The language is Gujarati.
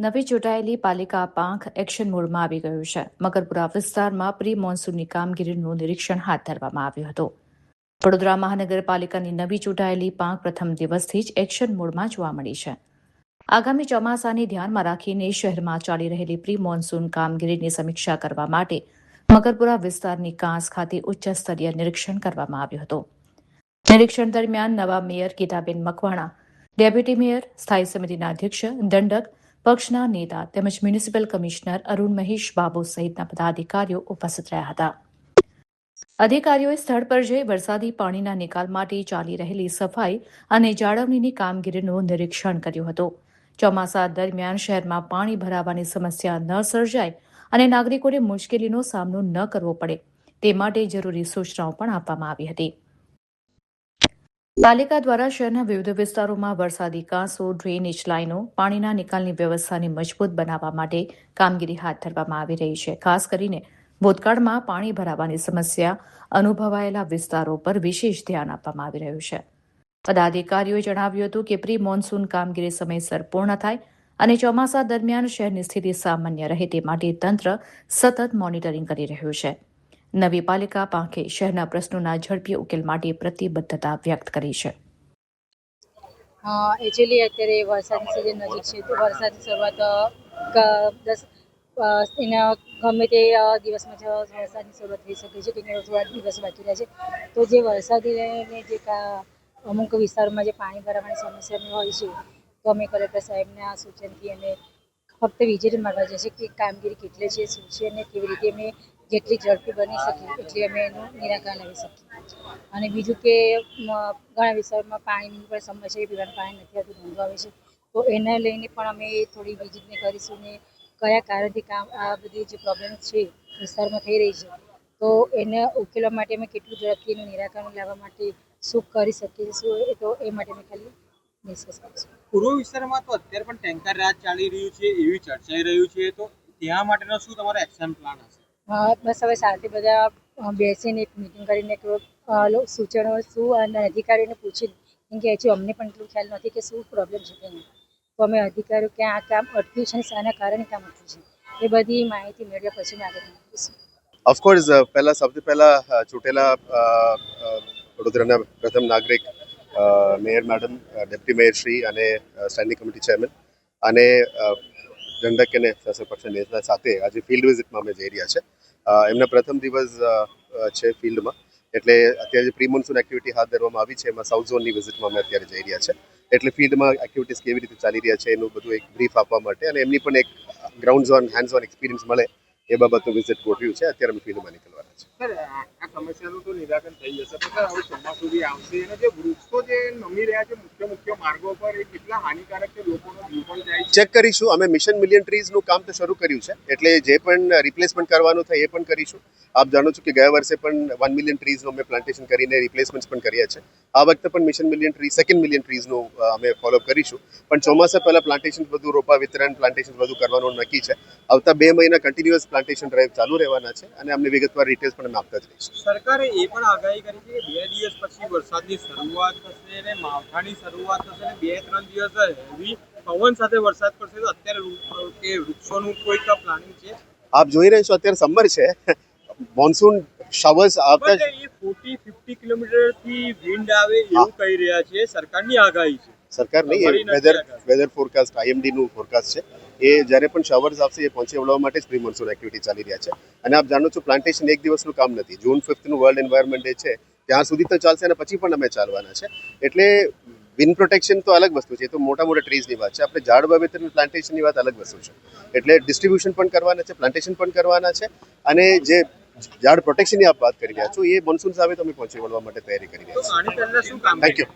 નવી ચૂંટાયેલી પાલિકા પાંખ એક્શન મોડમાં આવી ગયું છે. મકરપુરા વિસ્તારમાં પ્રી મોન્સૂનની કામગીરીનું નિરીક્ષણ હાથ ધરવામાં આવ્યું હતું. વડોદરા મહાનગરપાલિકાની નવી ચૂંટાયેલી પાંખ પ્રથમ દિવસથી જ એક્શન મોડમાં જોવા મળી છે. આગામી ચોમાસાને ધ્યાનમાં રાખીને શહેરમાં ચાલી રહેલી પ્રી મોન્સૂન કામગીરીની સમીક્ષા કરવા માટે મકરપુરા વિસ્તારની કાંસ ખાતે ઉચ્ચ સ્તરીય નિરીક્ષણ કરવામાં આવ્યું હતું. નિરીક્ષણ દરમિયાન નવા mayor Gitaben Makwana, deputy mayor, સ્થાયી સમિતિના અધ્યક્ષ, દંડક, પક્ષના નેતા તેમજ મ્યુનિસિપલ કમિશનર અરુણ મહેશ બાબુ સહિતના પદાધિકારીઓ ઉપસ્થિત રહ્યા હતા. અધિકારીઓએ સ્થળ પર જઈ વરસાદી પાણીના નિકાલ માટે ચાલી રહેલી સફાઈ અને જાળવણીની કામગીરીનું નિરીક્ષણ કર્યું હતું. ચોમાસા દરમિયાન શહેરમાં પાણી ભરાવાની સમસ્યા ન સર્જાય અને નાગરિકોને મુશ્કેલીનો સામનો ન કરવો પડે તે માટે જરૂરી સૂચનાઓ પણ આપવામાં આવી હતી. પાલિકા દ્વારા શહેરના વિવિધ વિસ્તારોમાં વરસાદી કાંસો, ડ્રેનેજ લાઇનો, પાણીના નિકાલની વ્યવસ્થાને મજબૂત બનાવવા માટે કામગીરી હાથ ધરવામાં આવી રહી છે. ખાસ કરીને ભૂતકાળમાં પાણી ભરાવાની સમસ્યા અનુભવાયેલા વિસ્તારો પર વિશેષ ધ્યાન આપવામાં આવી રહ્યું છે. પદાધિકારીઓએ જણાવ્યું હતું કે પ્રી મોન્સૂન કામગીરી સમયસર પૂર્ણ થાય અને ચોમાસા દરમિયાન શહેરની સ્થિતિ સામાન્ય રહે તે માટે તંત્ર સતત મોનિટરિંગ કરી રહ્યું છે. નવી પાલિકા પાંખે શહેરના પ્રશ્નોના ઝડપી ઉકેલ માટે પ્રતિબદ્ધતા વ્યક્ત કરી છે. એકચ્યુઅલી અત્યારે વરસાદની સિઝન નજીક છે, તો વરસાદની શરૂઆત એના ગમે તે દિવસમાં વરસાદની શરૂઆત થઈ શકે છે, કે થોડા દિવસ બાકી રહે છે. તો જે વરસાદીને જે અમુક વિસ્તારોમાં જે પાણી ભરાવાની સમસ્યા હોય છે, તો અમે કલેક્ટર સાહેબના સૂચનથી અમે ફક્ત વિઝિટ મારવા જશે કે કામગીરી કેટલી છે, શું છે અને કેવી રીતે અમે જેટલી ઝડપી બની શકીએ એટલી અમે એનું નિરાકરણ લાવી શકીએ. અને બીજું કે ઘણા વિસ્તારોમાં પાણીની પણ સમસ્યા, પીવાનું પાણી નથી આવતું, ધંધો આવે છે, તો એને લઈને પણ અમે થોડી વિઝિટને કરીશું ને કયા કારણથી આ બધી જે પ્રોબ્લેમ છે વિસ્તારમાં થઈ રહી છે, તો એને ઉકેલવા માટે અમે કેટલું ઝડપથી એનું નિરાકરણ લાવવા માટે શું કરી શકીએ, શું તો એ માટે અમે ખાલી ડિસ્કસ કરીશું. પૂર્વ વિસ્તારમાં તો અત્યારે પણ ટેન્કર રાજ ચાલી રહ્યું છે એવી ચર્ચાઈ રહ્યું છે, તો ત્યાં માટેનો શું તમારો એક્શન પ્લાન હશે? બસ હવે સાથે બધા બેસીને એક મિટિંગ કરીને સૂચનો શું અને અધિકારીઓને પૂછી, કેમ કે હજુ અમને પણ એટલું ખ્યાલ નથી કે શું પ્રોબ્લેમ છે ત્યાં. તો અમે અધિકારીઓ ક્યાં આ કામ અટક્યું છે અને શાના કારણે કામ અટક્યું છે એ બધી માહિતી મેળવ્યા પછી અમે આગળ કરીશું. ઓફકોર્સ સૌથી પહેલા ચૂંટેલા વડોદરાના પ્રથમ નાગરિક mayor madam, deputy mayor Shri અને સ્ટેન્ડિંગ કમિટી ચેરમેન અને દંડક અને શાસક પક્ષના નેતા સાથે આજે ફિલ્ડ વિઝિટમાં અમે જઈ રહ્યા છે. એમના પ્રથમ દિવસ છે ફિલ્ડમાં, એટલે અત્યારે જે પ્રી મોન્સૂન એક્ટિવિટી હાથ ધરવામાં આવી છે એમાં સાઉથ ઝોનની વિઝિટમાં અમે અત્યારે જઈ રહ્યા છે. એટલે ફિલ્ડમાં એક્ટિવિટીઝ કેવી રીતે ચાલી રહ્યા છે એનું બધું એક બ્રીફ આપવા માટે અને એમની પણ એક ground zone, hands on experience મળે એ બાબતનું વિઝિટ ગોઠવ્યું છે. અત્યારે અમે ફિલ્ડમાં નીકળવાના છે. સર, આ સમસ્યાનું તો નિરાકરણ થઈ જશે, પણ હવે ચોમાસું બી આવશે અને જે વૃક્ષો જે નમી રહ્યા છે મુખ્ય માર્ગો પર, એ કેટલા હાનિકારક છે, લોકોનો જીવ પણ જાય છે. ચેક કરીશું. અમે મિશન મિલિયન ટ્રીઝનું કામ તો શરૂ કર્યું છે, એટલે જે પણ રિપ્લેસમેન્ટ કરવાનું થાય એ પણ કરીશું. આપ જાણો છો કે ગયા વર્ષે પણ 1 મિલિયન ટ્રીઝનું અમે પ્લાન્ટેશન કરીને રિપ્લેસમેન્ટ પણ કર્યા છે. આ વખતે પણ mission million tree, second million ટ્રીઝનું અમે ફોલોઅપ કરીશું. પણ ચોમાસા પહેલા પ્લાન્ટેશન બધું રોપા વિતરણ, પ્લાન્ટેશન બધું કરવાનું નક્કી છે. આવતા 2 મહિના કન્ટિન્યુઅસ પ્લાન્ટેશન ડ્રાઈવ ચાલુ રહેવાના છે અને અમને વિગતવાર ડિટેલ્સ પણ અમે આપતા જ રહીશું. સરકારે એ પણ આગાહી કરી છે કે 2 દિવસ પછી વરસાદની શરૂઆત થશે અને માવઠાની શરૂઆત થશે અને 2-3 દિવસ હેવી પવન સાથે વરસાદ પડશે. તો અત્યારે કે વૃક્ષોનું કોઈક પ્લાનિંગ છે? આપ જોઈ રહ્યા છો અત્યારે સમર છે, મોન્સૂન શાવર્સ આવતા જ 40-50 કિલોમીટરથી વિન્ડ આવે એવું કહી રહ્યા છે, સરકારની આગાહી છે. સરકાર નહીં, વેધર ફોરકાસ્ટ, IMD નું ફોરકાસ્ટ છે. એ જ્યારે પણ શાવર્સ આવશે એ પહોંચી વળવા માટે જ પ્રી મોન્સૂન એક્ટિવિટી ચાલી રહ્યા છે. અને આપ જાણો છો પ્લાન્ટેશન એક દિવસનું કામ નથી. જૂન 5નું વર્લ્ડ એન્વાયરમેન્ટ ડે છે, ત્યાં સુધી તો ચાલશે અને પછી પણ અમે ચાલવાના છે. એટલે વિન્ડ પ્રોટેક્શન તો અલગ વસ્તુ છે, એ તો મોટા ટ્રીઝની વાત છે. આપણે ઝાડ વાવેતર પ્લાન્ટેશનની વાત અલગ વસ્તુ છે. એટલે ડિસ્ટ્રીબ્યુશન પણ કરવાના છે, પ્લાન્ટેશન પણ કરવાના છે અને જે ઝાડ પ્રોટેક્શનની આપ વાત કરી રહ્યા છો એ મોન્સૂન આવે તો અમે પહોંચી વળવા માટે તૈયારી કરી રહ્યા છીએ. Thank you.